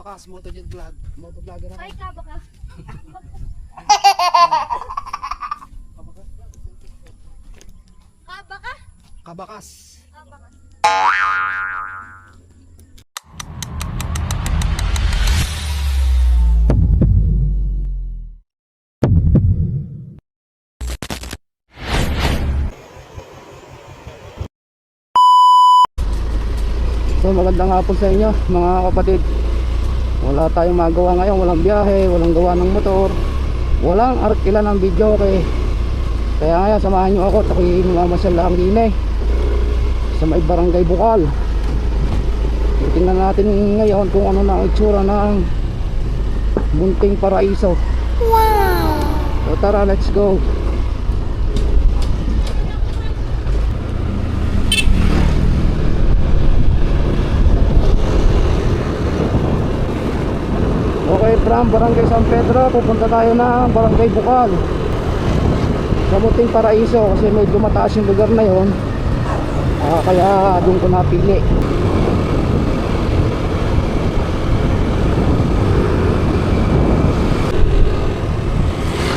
Kabakas, motovlogger ako. Ay, kaba ka. Kaba ka? Kabakas. Kaba ka. So magandang hapon sa inyo mga kapatid. Wala tayong magawa ngayon, walang biyahe, walang gawa ng motor, walang arkila ng video, okay. Kaya ngayon samahan nyo ako, ako'y mamamasyal lang din sa may barangay Bukal. Tingnan natin ngayon kung ano na ang itsura ng Munting Paraiso. Wow! So tara, let's go. Okay, from Barangay San Pedro, pupunta tayo na Barangay Bukal sa Munting Paraiso kasi medyo mataas yung lugar na yon. Kaya doon ko napili.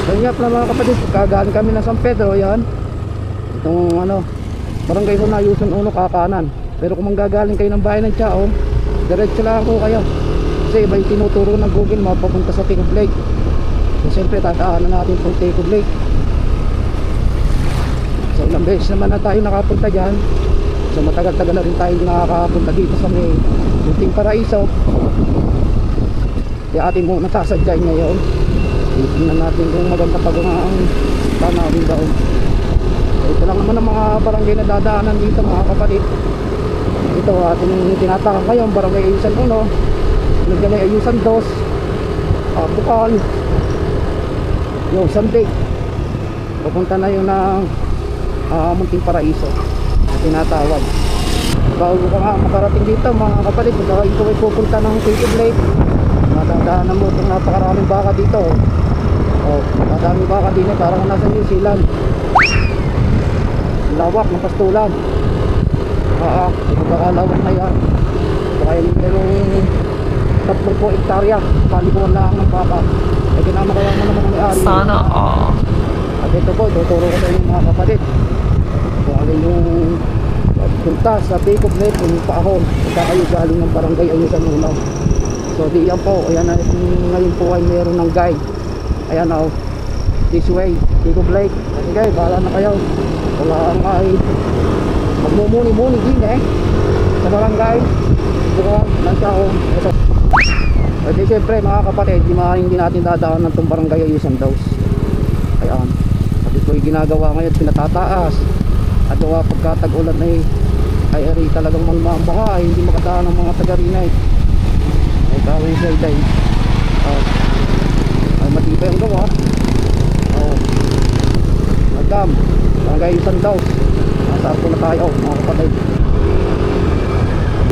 So nga pala mga kapatid, kagaling kami na San Pedro, yan itong Barangay Hunayuson 1 kakanan. Pero kung manggagaling kayo ng bahay ng Chao, diretso lang po kayo kasi iba yung tinuturo ng Google mapapunta sa Ticob Lake. So siyempre tataanan natin itong Ticob Lake. So ilang beses naman na tayo nakapunta dyan. So matagal-tagal na rin tayo nakakapunta dito sa may Munting Paraiso. Kaya atin mong natasadyain ngayon. Tingnan natin kung maganda pa ang tanawin daw. So ito lang naman ang mga barangay na dadaanan dito mga kapatid. Ito ating tinatawag ngayon Barangay Ayusan 1, Barangay Ayusan 2, Bukal, yung Sunday. Pupunta na yun ng Munting Paraiso tinatawag. Bago ka nga makarating dito mga kapatid, kung ikaw ay pupunta ng Ticob Lake, matandaan mo itong napakaraming baka dito. Madaming baka din parang nasa New Zealand. Lawak ng pastulan. Ito baka lawak na yan. Kaya merong 30 hektarya palikuan lang ng baka. Ay kinamakayan mo naman ang may-ari. Sana At ito po, tuturo ko sa inyo mga kapatid kung alin yung punta sa Ticob Lake, yung paahon punta kayo galing ng Barangay Ayusan 1. So di yan po, ayan na, ngayon po ay meron ng guide. Ayan o, this way, Ticob Lake. Sige, bahala na kayo. Wala ang ay magmumuni-muni din sa barangay Bukal ng Chao. At di syempre mga kapatid, hindi natin dadaan ng itong Barangay Ayusan 2. Ayan, at ito yung ginagawa ngayon, pinatataas. At gawa pagkatag-ulan ay talagang malmambaha, hindi makadaan ng mga taga-rinay. Ay kawin siya day. Ay matibay ang gawa. Nagdam, Barangay Ayusan 2. Nasa ako na tayo mga kapatid.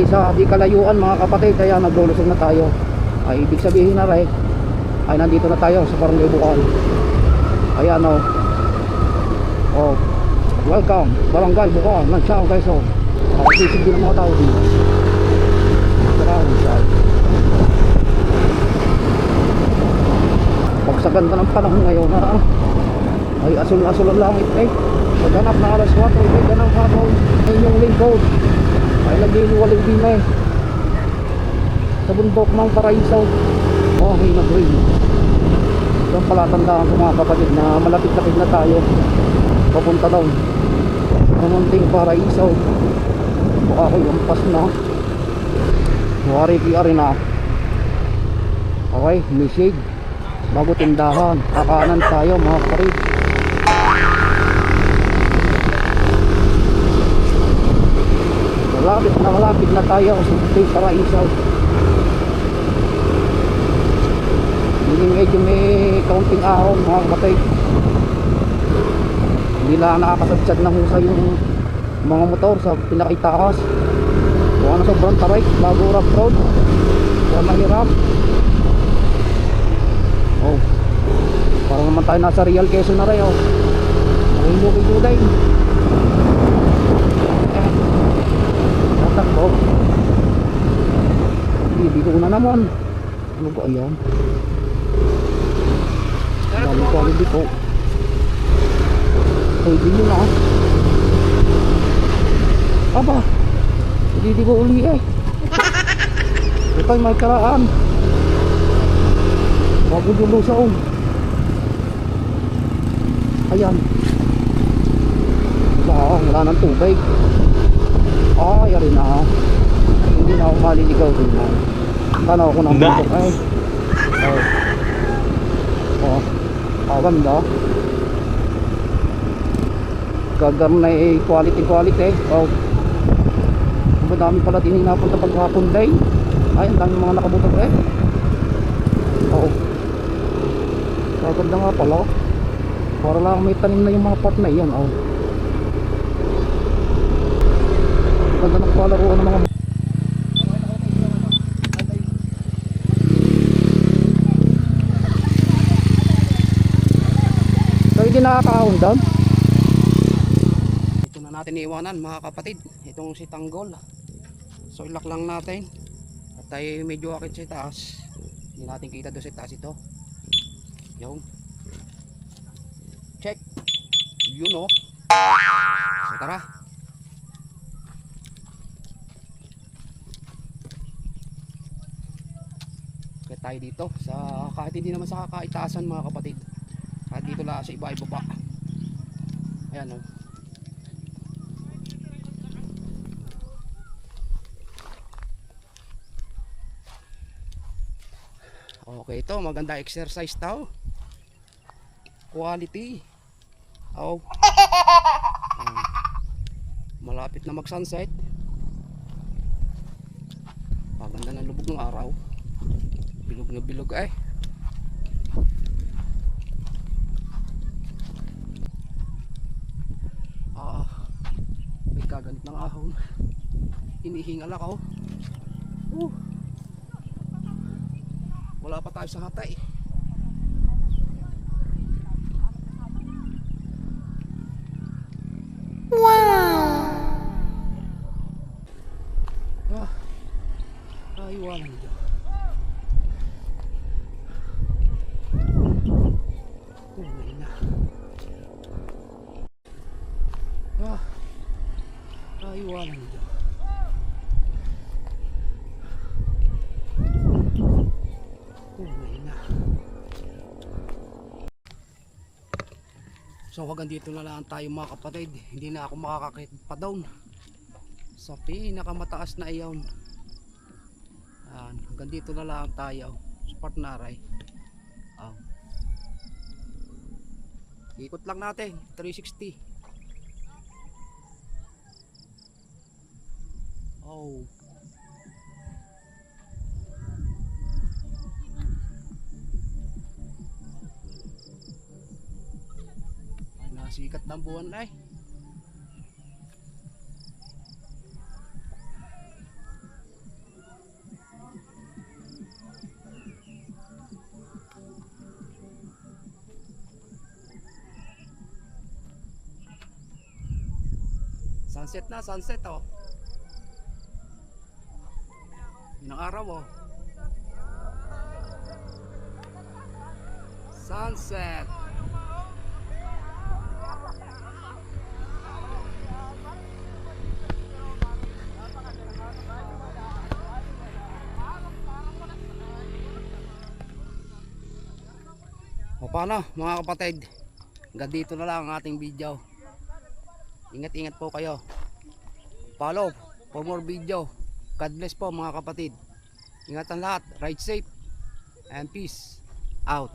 Sa di kalayuan mga kapatid, kaya naglulusog na tayo. Ay ibig sabihin na rin ay nandito na tayo sa Barangay Bukal. Ayan welcome Barangay Bukal ng Chao guys. Nakasisig din ang mga tao dito. Pag sa ganda ng panahon ngayon ay asul-asul ang langit pagganap na alas 4 ay ganang hapon ay inyong lingkod ay nagliliwalig din sa bundok ng Paraiso. Okay na green. Yung palatandaan ko mga kapatid na malapit-lapit na tayo papunta daw sa Munting Paraiso. Baka ko lumpas na wari na. Okay, may shade bago tindahan, kakanan tayo mga kapatid. Malapit na tayo sa Munting Paraiso. Medyo may kaunting ahon mga kapatid. Hindi lang nakakasadsad ng husay yung mga motor sa pinakaitaas. Kung sobrang tarik bago rough road, kaya mahirap. Parang naman tayo nasa Real Quezon na rin. Mahimukiluday. Tatakbo. Dito na naman. Ano ba ayan? Dami quality po. Pwede nyo na. Aba, hindi di ko uli eh. Ito ay may karaan. Bago dulo sa ayan. Wala nang tubig. Ay, arin na. Hindi na ako maliligaw din na. Tanaw ako ng bundok ay. Ganda. Gagar na quality. Madami pala din napunta paghapon day. Ay, ang dami mga nakabutog eh. Gaganda nga pala. Para lang may tanim na yung mga part na yan. Ganda ng palaruan ng mga hindi nakakaahon down. Ito na natin iiwanan mga kapatid. Itong si Tanggol. So ilak lang natin. At tayo medyo akit sa taas. Hindi natin kita doon sa taas ito. Yung check. Yun o. So tara. Kaya tayo dito sa kahit hindi naman sa kakaitaasan mga kapatid. At dito lang sa iba ibaba. Ayan o. Okay, ito maganda exercise tao. Quality. Malapit na mag sunset. Maganda ng lubog ng araw. Bilog na bilog ay. May kaganit ng ahon. Hinihingal ako. Wala pa tayo sa hatay. Wow! Aywan dito. Uwi na. Aywan dito. So hanggang dito na lang tayo mga kapatid. Hindi na ako makakakit pa down sa pinakamataas na iyon. Hanggang dito na lang tayo sa Partnaray. Ikot lang natin 360. Sikat ng buwan ay. Sunset na, sunset oh. Yun ang araw oh. Sunset. O paano mga kapatid, hanggang dito na lang ang ating video. Ingat-ingat po kayo. Follow for more video. God bless po mga kapatid. Ingatan lahat, ride safe and peace out.